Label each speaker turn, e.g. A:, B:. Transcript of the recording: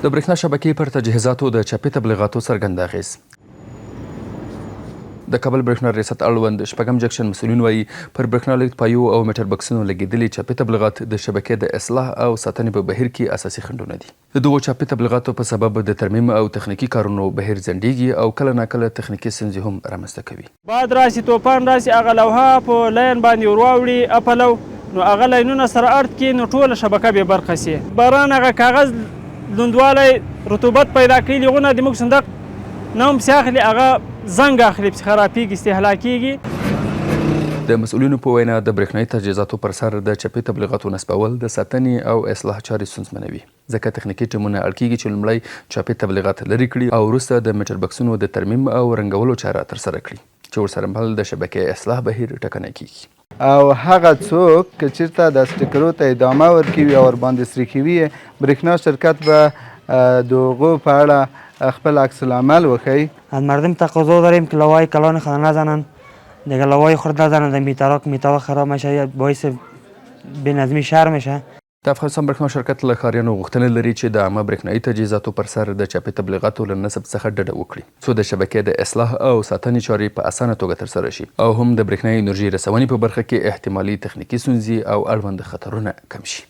A: د برېښنا شبکې پر تجهیزاتو د چاپي تبلیغاتو څرګند اغېز. د کابل برېښنا ریاست اړوند شپږم جکشن مسؤلین وایي پر برېښنالیک پایو او میټر بکسونو لګېدلي چاپي تبلیغات د شبکې د اصلاح او ساتنې په بهیر کې اساسي خنډونه دي. د دغو چاپي تبلیغاتو په سبب د ترمیم او تخنیکي کارونو بهیر ځنډیږي او کله ناکله تخنیکي ستونزې هم رامنځته کوي.
B: باد راسي، طوفان راسي، هغه لوحه په لاین باندې ورواوړي اپلو، نو هغه لاینونه سره اړد کړي، نو ټوله شبکه بې برخه سي. باران هغه کاغذ لوندوالی رطوبت پیدا کوي، لغونه د موږ صندوق نه هم پسې اخلي، هغه زنګ اخلي، پسې خرابېږي، استهلاکېږي.
A: د مسؤلینو په وینا د برېښنایي تجهیزاتو پر سر د چاپي تبلیغاتو نصبول د ساتنې او اصلاح چارې ستونزمنوي، ځکه تخنیکي ټیمونه اړ کېږي چې لومړی چاپي تبلیغات لرې کړي او وروسته د میټر بکسونو د ترمیم او رنګولو چاره ترسره کړي چې ورسره مل د شبکې اصلاح بهیر ټکنی کېږي.
C: او هغه څوک که چېرته د سټیکرو ته ادامه ورکوي او ورباندې سري کوي برېښنا شرکت به د هغو په اړه خپل عکس العمل وښیي.
D: از مردم تقاضا داریم که لوای کلان خود نزنن، دیگه لوای خورد نزنن، میتاوا خراب میشه، باعث بینظمی شهر میشه.
A: د افغانستان برېښنا شرکت له ښاریانو غوښتنه لري چې د عامه برېښنایي تجهیزاتو پر سر د چاپي تبلیغاتو له نصب څخه ډډه وکړي څو د شبکې د اصلاح او ساتنې چارې په اسانه توګه ترسره شي او هم د برېښنایي انرژي رسونې په برخه کې احتمالي تخنیکي ستونزې او اړوند خطرونه کم شي.